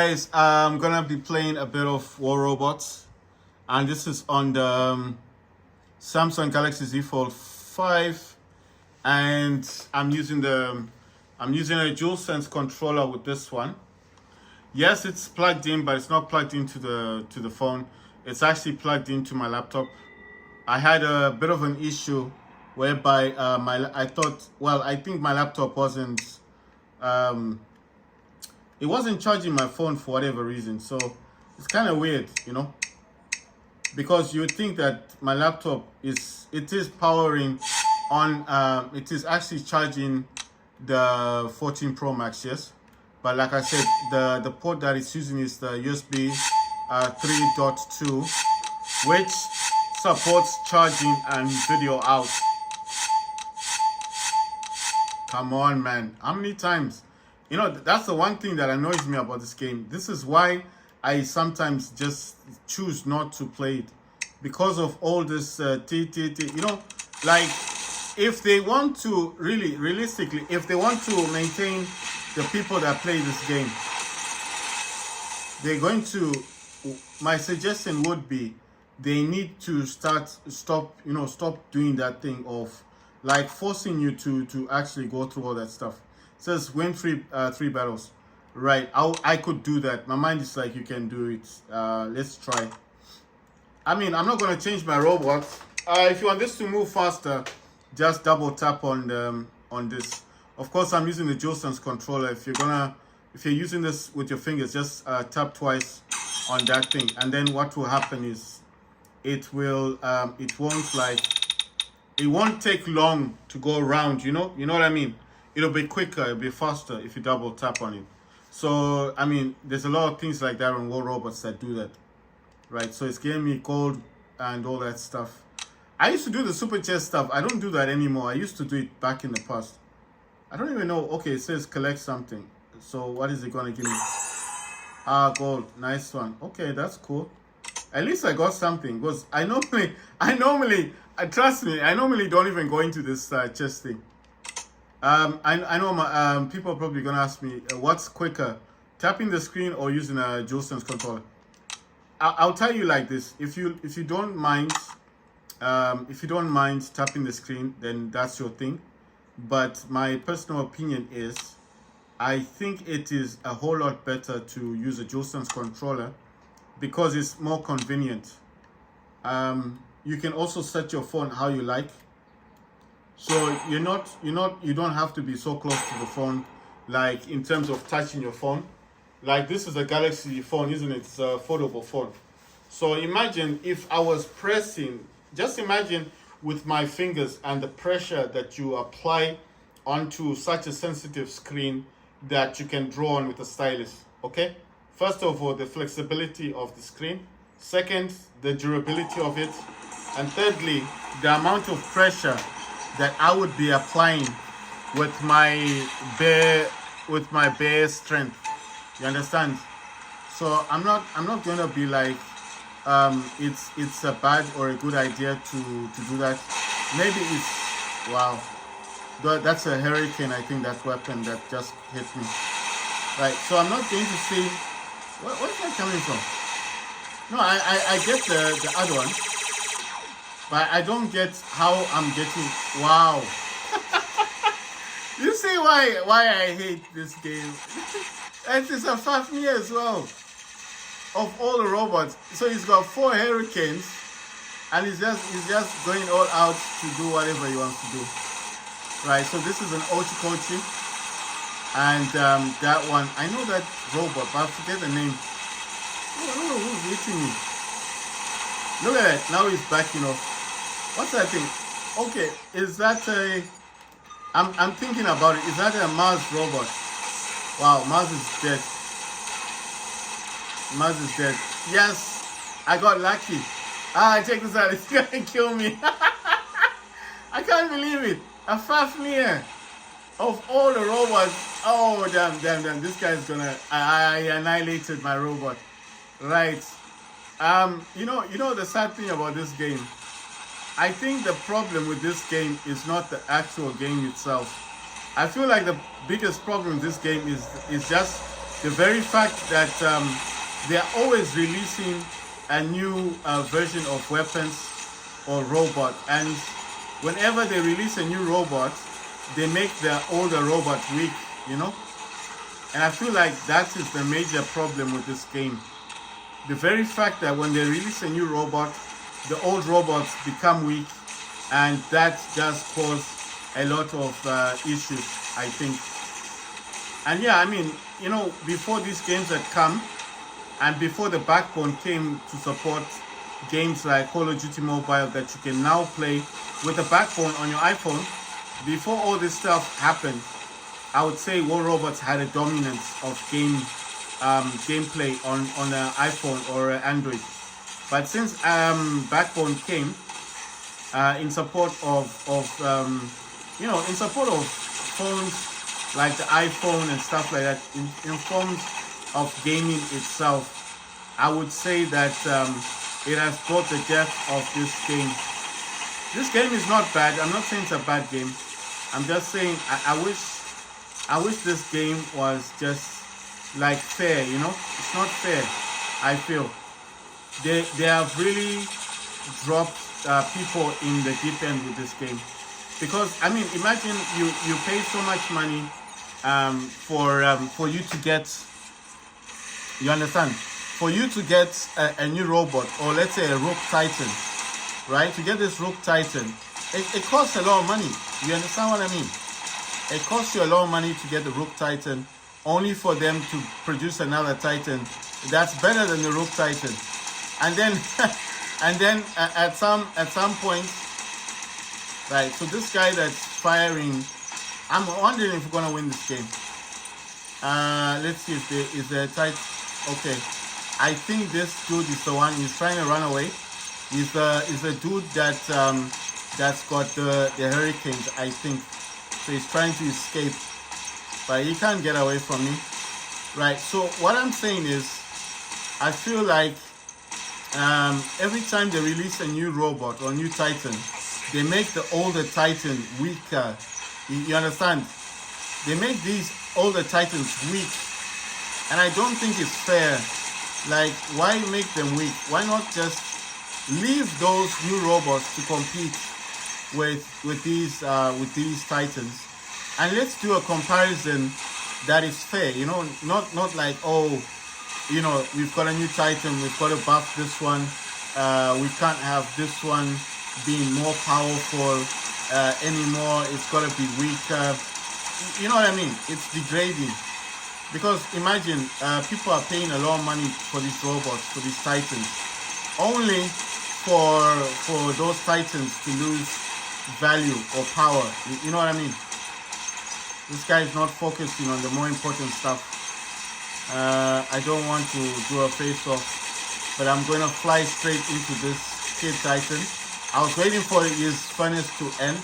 Guys, I'm gonna be playing a bit of War Robots, and this is on the Samsung Galaxy Z Fold 5, and I'm using a DualSense controller with this one. Yes, it's plugged in, but it's not plugged into the phone. It's actually plugged into my laptop. I had a bit of an issue whereby I think my laptop wasn't um, it wasn't charging my phone for whatever reason. So it's kind of weird, because you would think that my laptop is powering on, it is actually charging the 14 Pro Max, yes. But like I said, the port that it's using is the USB 3.2, which supports charging and video out. Come on, man. How many times? That's the one thing that annoys me about this game. This is why I sometimes just choose not to play it. Because of all this like, if they want to realistically, if they want to maintain the people that play this game, they're going to, my suggestion would be, they need to stop doing that thing of like forcing you to actually go through all that stuff. It says win three battles. Right, I could do that. My mind is like, you can do it. Let's try. I mean, I'm not going to change my robot. If you want this to move faster, just double tap on this. Of course, I'm using the DualSense controller. If you're using this with your fingers, just tap twice on that thing, and then what will happen is it won't take long to go around. You know what I mean? It'll be quicker, it'll be faster if you double tap on it. So I mean, there's a lot of things like that on War Robots that do that, right? So it's giving me gold and all that stuff. I used to do the super chest stuff. I don't do that anymore. I used to do it back in the past. I don't even know. Okay, it says collect something. So what is it gonna give me? Gold. Nice one. Okay, that's cool. At least I got something, because I normally trust me, I normally don't even go into this chest thing. I know my people are probably gonna ask me, what's quicker, tapping the screen or using a DualSense controller? I'll tell you like this: if you don't mind, tapping the screen, then that's your thing. But my personal opinion is, I think it is a whole lot better to use a DualSense controller because it's more convenient. You can also set your phone how you like. So you don't have to be so close to the phone, like in terms of touching your phone. Like, this is a Galaxy phone, isn't it? It's a foldable phone. So imagine if I was pressing, just imagine with my fingers and the pressure that you apply onto such a sensitive screen that you can draw on with a stylus, okay? First of all, the flexibility of the screen. Second, the durability of it. And thirdly, the amount of pressure that I would be applying with my bare strength. You understand? So I'm not going to be like, it's a bad or a good idea to do that. Maybe it's, wow, that's a hurricane. I think that weapon that just hit me. Right, so I'm not going to see, where's that coming from? No, I get the other one, but I don't get how I'm getting, wow. You see why I hate this game? And it's a Fafnir as well, of all the robots. So he's got 4 hurricanes, and he's just going all out to do whatever he wants to do. Right, so this is an Ochikochi, and that one, I know that robot, but I forget the name. Oh, who's hitting me? Look at that, now he's backing off. What's that thing? Okay, is that a... I'm thinking about it. Is that a Mars robot? Wow, Mars is dead. Mars is dead. Yes, I got lucky. Check this out. It's gonna kill me. I can't believe it. A Fafnir of all the robots. Oh, damn. This guy's gonna... I annihilated my robot. Right. You know the sad thing about this game? I think the problem with this game is not the actual game itself. I feel like the biggest problem with this game is just The very fact that they're always releasing a new version of weapons or robot, and whenever they release a new robot, they make the older robot weak, you know? And I feel like that is the major problem with this game. The very fact that when they release a new robot, the old robots become weak, and that does cause a lot of issues, I think. And yeah, I mean, you know, before these games had come, and before the backbone came to support games like Call of Duty Mobile that you can now play with the backbone on your iPhone, before all this stuff happened, I would say War Robots had a dominance of gameplay on an iPhone or Android. But since backbone came in support of you know, in support of phones like the iPhone and stuff like that, in forms of gaming itself, I would say that it has brought the death of this game. This game is not bad. I'm not saying it's a bad game. I'm just saying I wish this game was just like fair, you know? It's not fair, I feel. They have really dropped people in the deep end with this game. Because, I mean, imagine you pay so much money for you to get, you understand, for you to get a new robot, or let's say a Rook Titan, right? To get this Rook Titan, it costs a lot of money. You understand what I mean? It costs you a lot of money to get the Rook Titan, only for them to produce another Titan that's better than the Rook Titan. And then and then at some point, right, so this guy that's firing, I'm wondering if we're gonna win this game. Let's see if there is a tight. Okay, I think this dude is the one. He's trying to run away. He's the dude that that's got the hurricanes, I think. So he's trying to escape, but he can't get away from me. Right. So what I'm saying is, I feel like every time they release a new robot or a new Titan, they make the older Titan weaker. You understand? They make these older Titans weak, and I don't think it's fair. Like, why make them weak? Why not just leave those new robots to compete with these Titans, and let's do a comparison that is fair. You know, not like, oh, you know, we've got a new Titan, we've got to buff this one. We can't have this one being more powerful anymore. It's got to be weaker. You know what I mean? It's degrading. Because imagine people are paying a lot of money for these robots, for these Titans, only for those Titans to lose value or power. You know what I mean? This guy is not focusing on the more important stuff. I don't want to do a face-off, but I'm going to fly straight into this kid Titan. I was waiting for his furnace to end.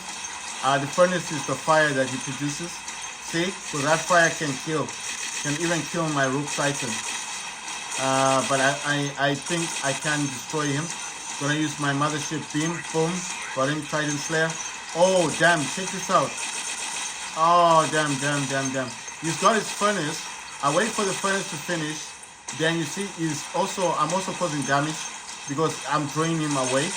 The furnace is the fire that he produces. See? So that fire can even kill my Rook Titan. But I think I can destroy him. Gonna use my mothership beam. Boom. Got him, Titan Slayer. Oh, damn. Check this out. Oh, damn. He's got his furnace. I wait for the furnace to finish. Then you see, I'm also causing damage because I'm throwing him away.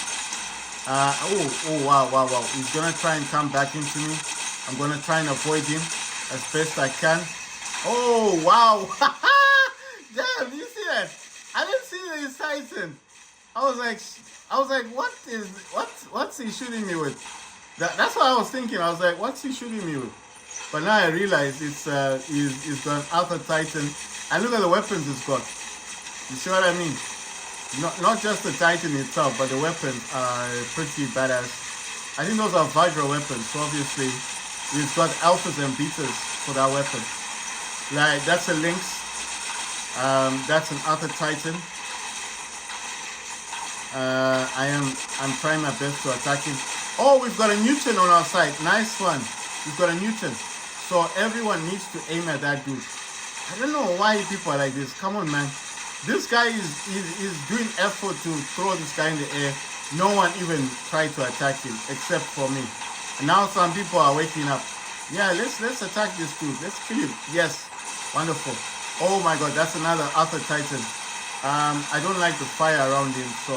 Wow. He's gonna try and come back into me. I'm gonna try and avoid him as best I can. Oh, wow. Damn, you see that? I didn't see this Titan. I was like, what's he shooting me with? That's what I was thinking. I was like, what's he shooting me with? But now I realize it's got an Alpha Titan, and look at the weapons it's got. You see what I mean? Not just the Titan itself, but the weapons are pretty badass. I think those are Vajra weapons, so obviously we've got alphas and betas for that weapon. Like, that's a Lynx. That's an Alpha Titan. I'm trying my best to attack him. Oh, we've got a Newton on our side. Nice one. We've got a Newton. So everyone needs to aim at that dude. I don't know why people are like this. Come on, man. This guy is doing effort to throw this guy in the air. No one even tried to attack him except for me. And now some people are waking up. Yeah, let's attack this dude. Let's kill him. Yes. Wonderful. Oh my god, that's another Arthur Titan. I don't like the fire around him, so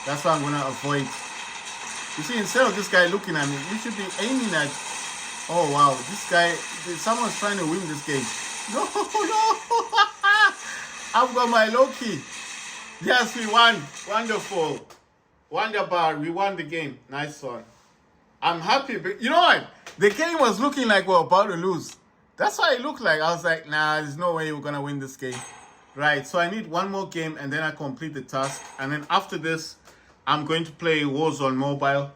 that's why I'm gonna avoid. You see, instead of this guy looking at me, you should be aiming at. Oh wow, this guy, someone's trying to win this game. No, no, I've got my Loki. Yes, we won. Wonderful. Wonderbar, we won the game. Nice one. I'm happy, but you know what? The game was looking like we're about to lose. That's why it looked like. I was like, nah, there's no way we're gonna win this game. Right, so I need one more game and then I complete the task. And then after this, I'm going to play Warzone Mobile.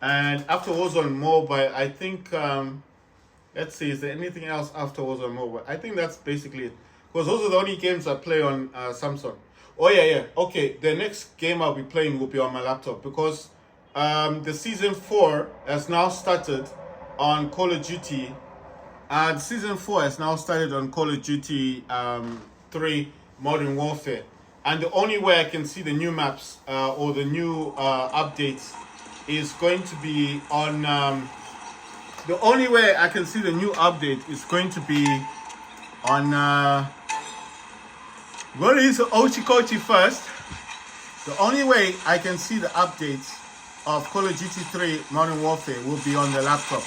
And after Warzone Mobile, I think, let's see, is there anything else after Warzone Mobile? I think that's basically it. Because those are the only games I play on Samsung. Oh, yeah. Okay, the next game I'll be playing will be on my laptop. Because the Season 4 has now started on Call of Duty. Season 4 has now started on Call of Duty 3 Modern Warfare. And the only way I can see the new maps or the new updates is going to be on... the only way I can see the new update is going to be on... what is Ochikochi first? The only way I can see the updates of Call of Duty 3 Modern Warfare will be on the laptop.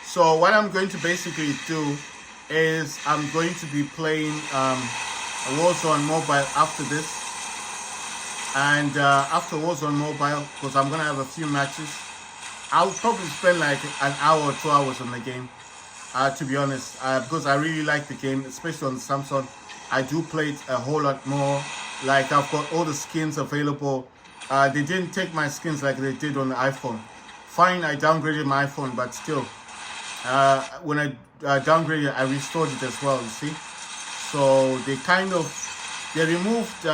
So what I'm going to basically do is I'm going to be playing Warzone Mobile after this. And after Warzone Mobile, because I'm going to have a few matches, I'll probably spend like an hour or 2 hours on the game, to be honest. Because I really like the game, especially on the Samsung. I do play it a whole lot more. Like I've got all the skins available. They didn't take my skins like they did on the iPhone. Fine, I downgraded my iPhone, but still. When I downgraded, I restored it as well, you see. So they removed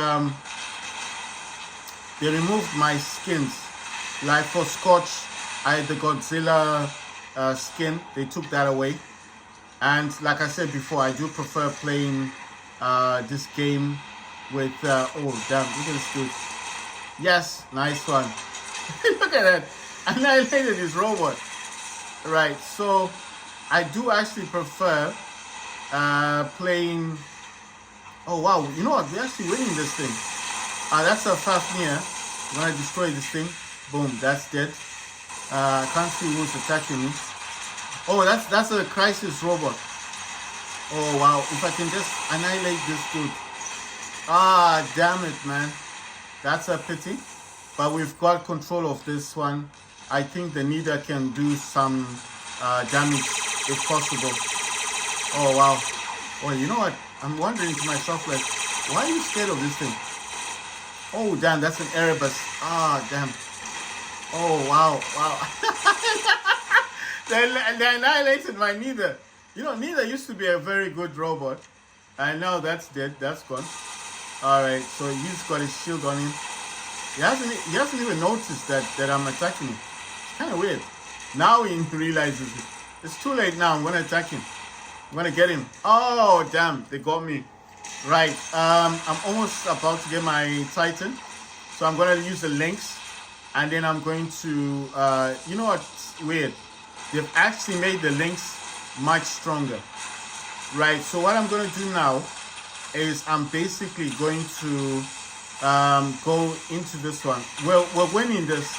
my skins. Like for Scotch, I had the Godzilla skin. They took that away. And like I said before, I do prefer playing this game with oh damn, look at this dude. Yes, nice one. Look at that. Annihilated his robot. Right, so I do actually prefer playing. Oh wow, you know what? We're actually winning this thing. That's a Fafnir. I'm gonna destroy this thing. Boom, that's dead. I can't see who's attacking me. Oh, that's a crisis robot. Oh wow, if I can just annihilate this dude. Ah, damn it, man. That's a pity. But we've got control of this one. I think the Nida can do some damage if possible. Oh wow. Oh, you know what? I'm wondering to myself, like, why are you scared of this thing? Oh damn, that's an Erebus. Ah, damn. Oh wow, wow. They annihilated my Nida. You know, Nida used to be a very good robot. And now that's dead. That's gone. Alright, so he's got his shield on him. He hasn't even noticed that I'm attacking him. It's kind of weird. Now he realizes it. It's too late now. I'm going to attack him. I'm going to get him. Oh, damn. They got me. Right. I'm almost about to get my Titan. So I'm going to use the links. And then I'm going to... you know what's weird? They've actually made the links much stronger. Right. So what I'm going to do now is I'm basically going to go into this one. Well, we're winning this.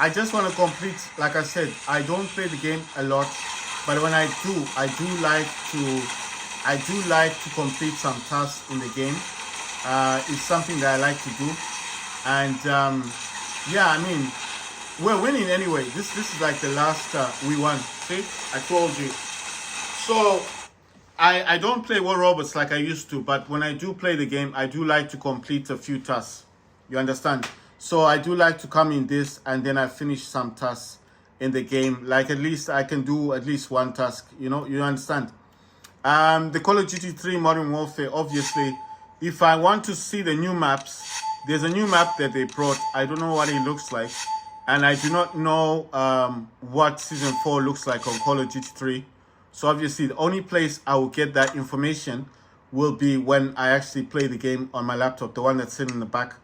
I just want to complete, like I said, I don't play the game a lot, but when I do like to complete some tasks in the game. It's something that I like to do. And yeah, I mean, we're winning anyway. This is like the last we won. See, I told you. So I don't play War Robots like I used to, but when I do play the game, I do like to complete a few tasks. You understand? So I do like to come in this and then I finish some tasks in the game. Like at least I can do at least one task. You know, you understand? The Call of Duty 3 Modern Warfare, obviously, if I want to see the new maps, there's a new map that they brought. I don't know what it looks like. And I do not know what Season 4 looks like on Call of Duty 3. So obviously the only place I will get that information will be when I actually play the game on my laptop, the one that's sitting in the back.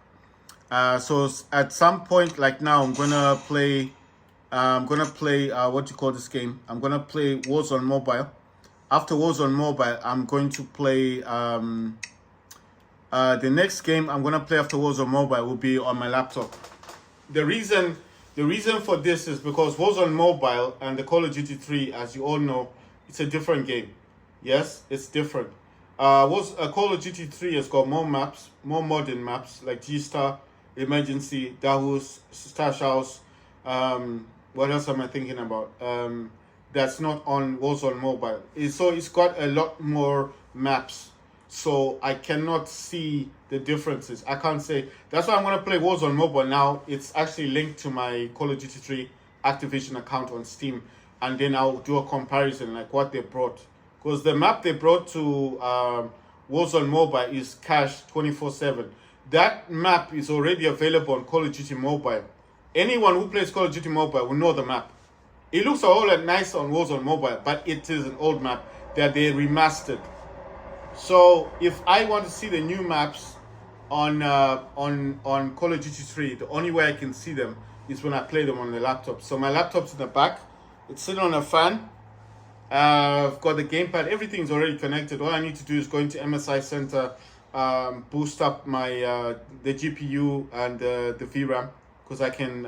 So at some point, like now, I'm gonna play what do you call this game? I'm gonna play Warzone Mobile. After Warzone Mobile, I'm going to play the next game I'm gonna play after Warzone Mobile will be on my laptop. The reason the reason for this is because Warzone Mobile and the Call of Duty 3, as you all know, it's a different game. Yes, it's different. Call of Duty 3 has got more maps, more modern maps like G Star, Emergency, Dahus, Stash House. What else am I thinking about? That's not on Warzone Mobile. So it's got a lot more maps. So I cannot see the differences. I can't say. That's why I'm gonna play Warzone Mobile now. It's actually linked to my Call of Duty 3 Activision account on Steam, and then I'll do a comparison like what they brought. Because the map they brought to Warzone Mobile is cash 24/7. That map is already available on Call of Duty Mobile. Anyone who plays Call of Duty Mobile will know the map. It looks a whole lot nice on Warzone Mobile, but it is an old map that they remastered. So if I want to see the new maps on Call of Duty 3, the only way I can see them is when I play them on the laptop. So my laptop's in the back. It's sitting on a fan. I've got the gamepad. Everything's already connected. All I need to do is go into MSI Center, boost up my the GPU and the VRAM, because I can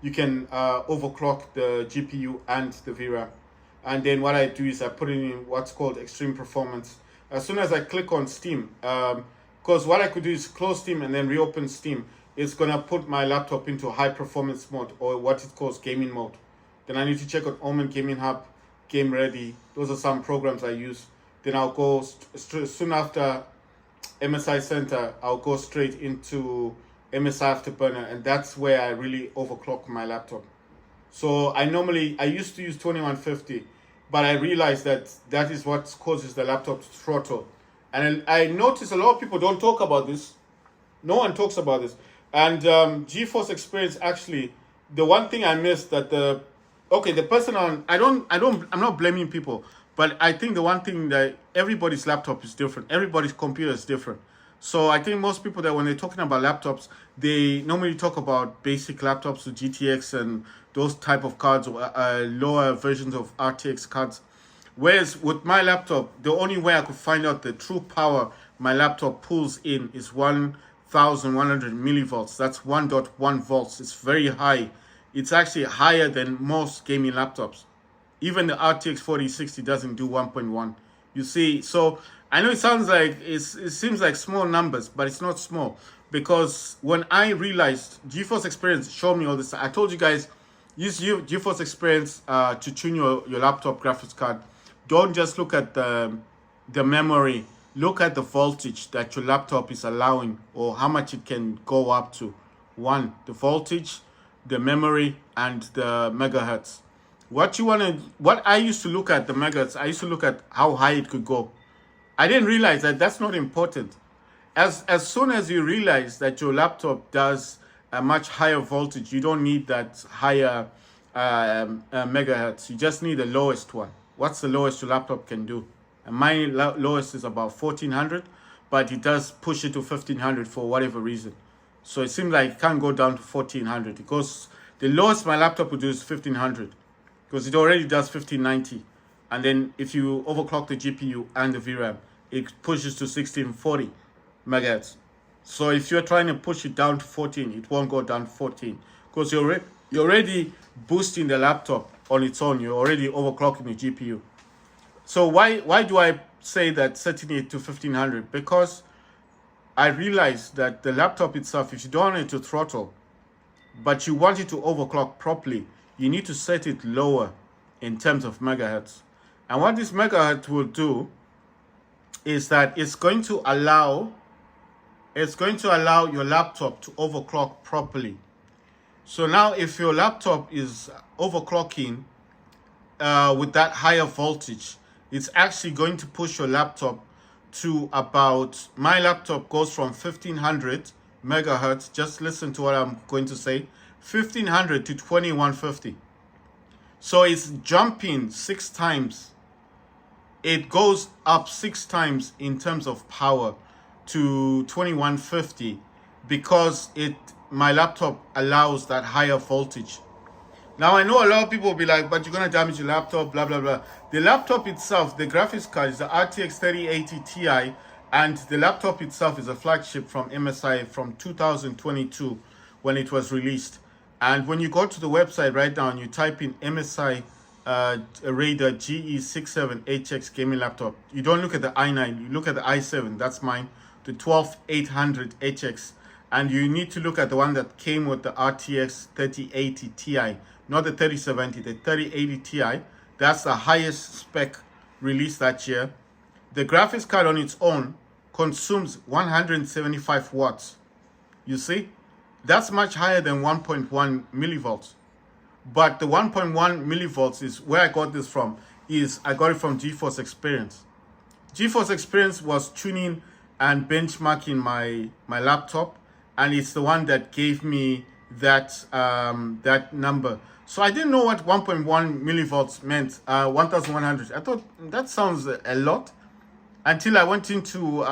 you can overclock the GPU and the VRAM. And then what I do is I put it in what's called extreme performance. As soon as I click on Steam, because what I could do is close Steam and then reopen Steam, it's gonna put my laptop into high performance mode, or what it calls gaming mode. Then I need to check on Omen Gaming Hub, Game Ready. Those are some programs I use. Then I'll go soon after MSI Center, I'll go straight into MSI Afterburner, and that's where I really overclock my laptop. So I used to use 2150, but I realized that is what causes the laptop to throttle. And I noticed a lot of people don't talk about this. No one talks about this. And GeForce Experience, actually, the one thing I missed that the person on, I'm not blaming people, but I think the one thing that everybody's laptop is different. Everybody's computer is different. So I think most people that when they're talking about laptops, they normally talk about basic laptops with GTX and those type of cards, or lower versions of RTX cards. Whereas with my laptop, the only way I could find out the true power my laptop pulls in is 1,100 millivolts. That's 1.1 volts. It's very high. It's actually higher than most gaming laptops. Even the RTX 4060 doesn't do 1.1. You see, so I know it sounds like it seems like small numbers, but it's not small, because when I realized GeForce Experience showed me all this, I told you guys use GeForce Experience to tune your laptop graphics card. Don't just look at the memory. Look at the voltage that your laptop is allowing, or how much it can go up to. One, the voltage, the memory, and the megahertz. What I used to look at the megahertz, I used to look at how high it could go. I didn't realize that that's not important. As soon as you realize that your laptop does a much higher voltage, you don't need that higher megahertz. You just need the lowest one. What's the lowest your laptop can do? And my lowest is about 1400, but it does push it to 1500 for whatever reason. So it seems like it can't go down to 1400. It goes, the lowest my laptop would do is 1500, because it already does 1590. And then if you overclock the GPU and the VRAM, it pushes to 1640 megahertz. So if you're trying to push it down to 14, it won't go down to 14, because you're already boosting the laptop on its own. You're already overclocking the GPU. So why do I say that setting it to 1500? Because I realized that the laptop itself, if you don't want it to throttle, but you want it to overclock properly, you need to set it lower in terms of megahertz. And what this megahertz will do is that it's going to allow your laptop to overclock properly. So now if your laptop is overclocking with that higher voltage, it's actually going to push your laptop to about, my laptop goes from 1500 megahertz, just listen to what I'm going to say, 1500 to 2150. So it's jumping 6 times. It goes up 6 times in terms of power to 2150, because my laptop allows that higher voltage. Now I know a lot of people will be like, but you're gonna damage your laptop, blah blah blah. The laptop itself, the graphics card is the RTX 3080 Ti, and the laptop itself is a flagship from MSI from 2022 when it was released. And when you go to the website right now and you type in MSI Raider GE67HX gaming laptop, you don't look at the i9, you look at the i7. That's mine, the 12800HX. And you need to look at the one that came with the RTX 3080 Ti, not the 3070, the 3080 Ti. That's the highest spec released that year. The graphics card on its own consumes 175 watts. You see? That's much higher than 1.1 millivolts. But the 1.1 millivolts is where I got this from. I got it from GeForce Experience. GeForce Experience was tuning and benchmarking my laptop, and it's the one that gave me that that number. So I didn't know what 1.1 millivolts meant, 1100. I thought that sounds a lot until I went into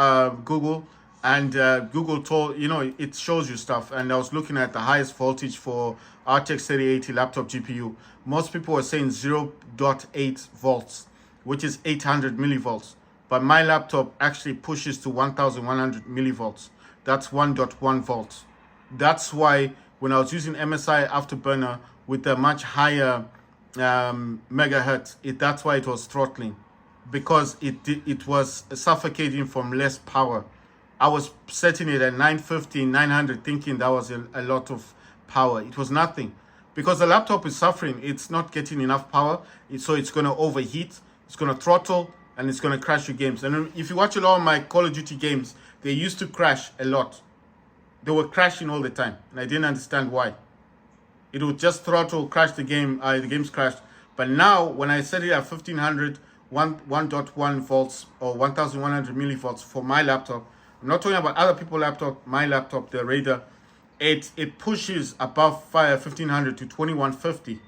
Google, and Google told, it shows you stuff. And I was looking at the highest voltage for RTX 3080 laptop GPU. Most people were saying 0.8 volts, which is 800 millivolts. But my laptop actually pushes to 1100 millivolts. That's 1.1 volts. That's why when I was using MSI Afterburner with a much higher megahertz, that's why it was throttling, because it was suffocating from less power. I was setting it at 950, 900, thinking that was a lot of power. It was nothing, because the laptop is suffering. It's not getting enough power, so it's going to overheat, it's going to throttle, and it's going to crash your games. And if you watch a lot of my Call of Duty games, they used to crash a lot. They were crashing all the time, and I didn't understand why. It would just throttle, crash the game, the game's crashed. But now, when I set it at 1500, 1.1 volts or 1100 millivolts for my laptop, I'm not talking about other people's laptop, my laptop, the Raider, it pushes above 1500 to 2150.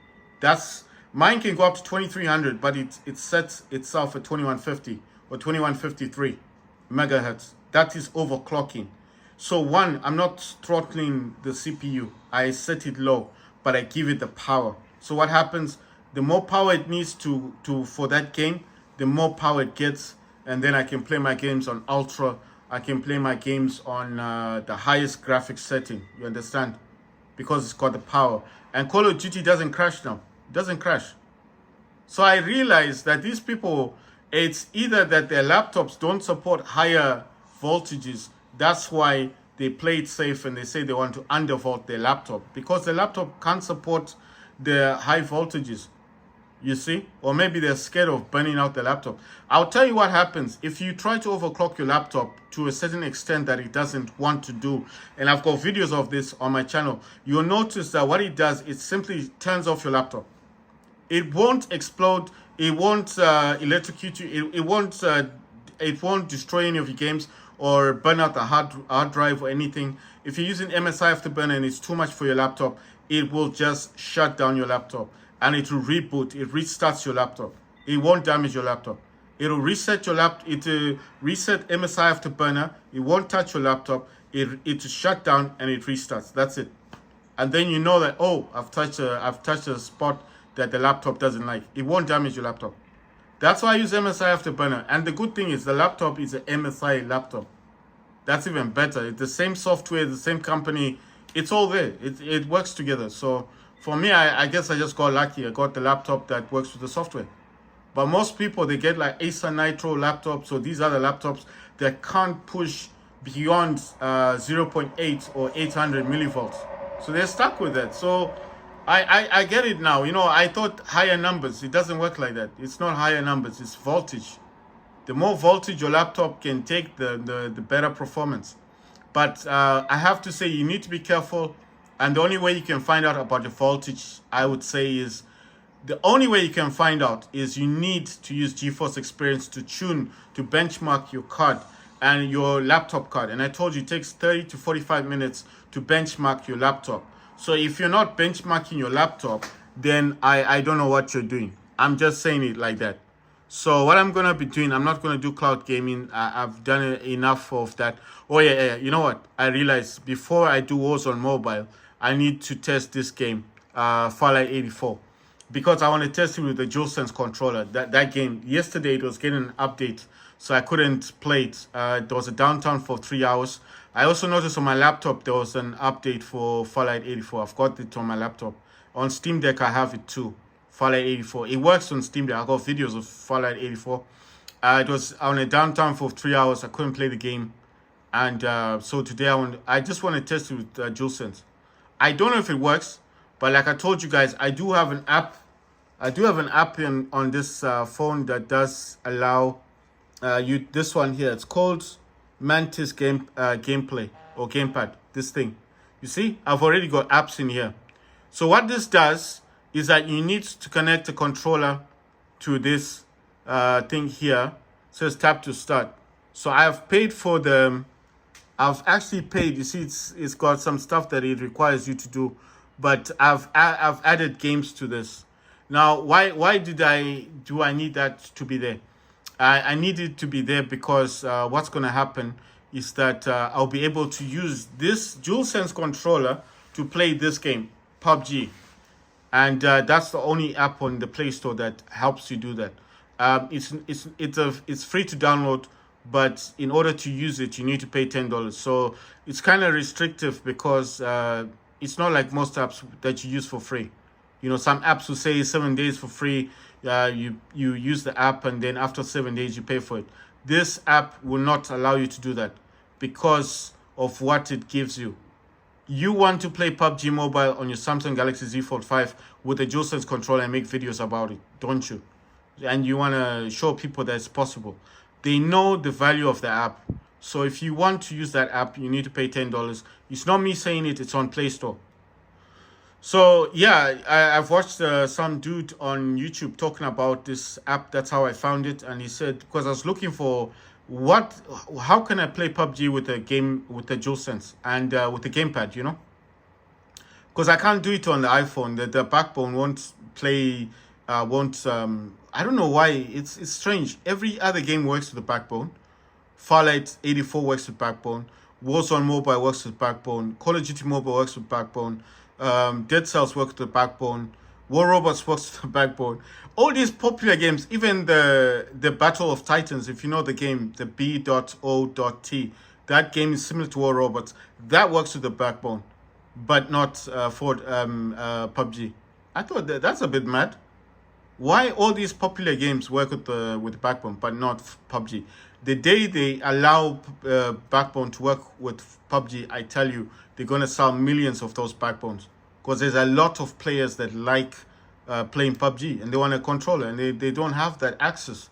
Mine can go up to 2300, but it sets itself at 2150 or 2153 megahertz. That is overclocking. So one, I'm not throttling the CPU. I set it low, but I give it the power. So what happens? The more power it needs for that game, the more power it gets, and then I can play my games on ultra. I can play my games on the highest graphics setting. You understand? Because it's got the power. And Call of Duty doesn't crash now. It doesn't crash. So I realized that these people, it's either that their laptops don't support higher voltages. That's why they play it safe and they say they want to undervolt their laptop, because the laptop can't support the high voltages. You see? Or maybe they're scared of burning out the laptop. I'll tell you what happens if you try to overclock your laptop to a certain extent that it doesn't want to do. And I've got videos of this on my channel. You'll notice that what it does, it simply turns off your laptop. It won't explode. It won't electrocute you. It won't destroy any of your games or burn out the hard drive or anything. If you're using MSI Afterburner and it's too much for your laptop, it will just shut down your laptop. And it will reboot. It restarts your laptop. It won't damage your laptop. It'll reset your laptop. It will reset MSI Afterburner. It won't touch your laptop. It will shut down and it restarts. That's it. And then you know that, oh, I've touched a spot that the laptop doesn't like. It won't damage your laptop. That's why I use MSI Afterburner. And the good thing is the laptop is an MSI laptop. That's even better. It's the same software, the same company. It's all there. It works together. So for me, I guess I just got lucky. I got the laptop that works with the software. But most people, they get like Acer Nitro laptops or these other laptops that can't push beyond 0.8 or 800 millivolts. So they're stuck with that. So I get it now. I thought higher numbers. It doesn't work like that. It's not higher numbers. It's voltage. The more voltage your laptop can take, the better performance. But I have to say, you need to be careful. And the only way you can find out about the voltage, I would say, is the only way you can find out is you need to use GeForce Experience to tune, to benchmark your card and your laptop card. And I told you it takes 30 to 45 minutes to benchmark your laptop. So if you're not benchmarking your laptop, then I don't know what you're doing. I'm just saying it like that. So what I'm going to be doing, I'm not going to do cloud gaming. I've done enough of that. Oh, yeah. You know what? I realized before I do Warzone Mobile, I need to test this game. Fallout 84, because I want to test it with the DualSense controller. That game yesterday, it was getting an update, so I couldn't play it. There was a downtime for 3 hours. I also noticed on my laptop there was an update for Fallout 84. I've got it on my laptop. On Steam Deck, I have it too. Fallout 84. It works on Steam Deck. I got videos of Fallout 84. It was on a downtime for 3 hours. I couldn't play the game, and so today I just want to test it with DualSense. I don't know if it works, but like I told you guys, I do have an app. I do have an app on this phone that does allow you this one here. It's called Mantis Gameplay or Gamepad. This thing, you see, I've already got apps in here. So what this does is that you need to connect the controller to this thing here. It says tap to start. So I have paid for the. I've actually paid. You see, it's got some stuff that it requires you to do, but I've added games to this. Now, why do I need that to be there? I need it to be there because what's going to happen is that I'll be able to use this DualSense controller to play this game, PUBG. And that's the only app on the Play Store that helps you do that. It's free to download, but in order to use it, you need to pay $10. So it's kind of restrictive because it's not like most apps that you use for free. You know, some apps will say 7 days for free. You use the app, and then after 7 days you pay for it. This app will not allow you to do that because of what it gives you. You want to play PUBG Mobile on your Samsung Galaxy Z Fold 5 with a DualSense controller and make videos about it, don't you? And you want to show people that it's possible. They know the value of the app. So if you want to use that app, you need to pay $10. It's not me saying it, it's on Play Store. So yeah, I've watched some dude on YouTube talking about this app. That's how I found it. And he said, because I was looking for how can I play PUBG with a game with the DualSense and with the gamepad, you know? Because I can't do it on the iPhone. The backbone won't play, I don't know why. It's strange. Every other game works with the backbone. Fallout 84 works with backbone. Warzone Mobile works with backbone. Call of Duty Mobile works with backbone. Dead Cells works with the backbone. War Robots works with the backbone. All these popular games, even the Battle of Titans, if you know the game, the B.O.T, that game is similar to War Robots. That works with the backbone, but not for PUBG. I thought that's a bit mad. Why all these popular games work with the backbone, but not PUBG? The day they allow backbone to work with PUBG, I tell you, they're gonna sell millions of those backbones because there's a lot of players that like playing PUBG and they want a controller and they don't have that access,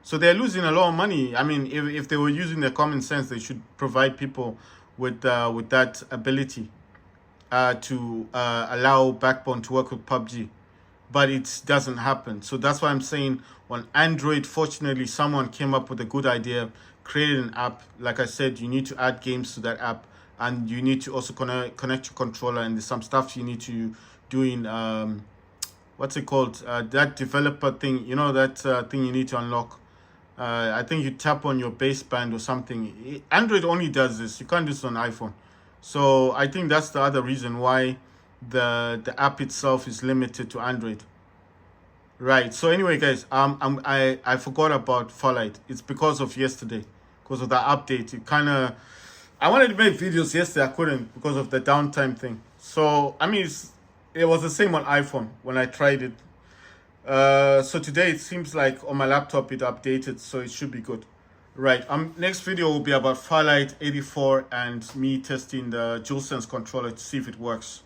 so they're losing a lot of money. I mean, if they were using their common sense, they should provide people with that ability to allow backbone to work with PUBG. But it doesn't happen. So that's why I'm saying on Android, fortunately, someone came up with a good idea, created an app. Like I said, you need to add games to that app, and you need to also connect your controller, and there's some stuff you need to do in, what's it called? That developer thing, you know, that thing you need to unlock. I think you tap on your baseband or something. Android only does this. You can't do this on iPhone. So I think that's the other reason why the app itself is limited to Android. Right. So anyway, guys, I forgot about Fallout. It's because of yesterday, because of the update. It kind of, I wanted to make videos yesterday, I couldn't because of the downtime thing. So I mean, it was the same on iPhone when I tried it. So today it seems like on my laptop it updated, so it should be good. Right. Next video will be about Fallout 84 and me testing the DualSense controller to see if it works.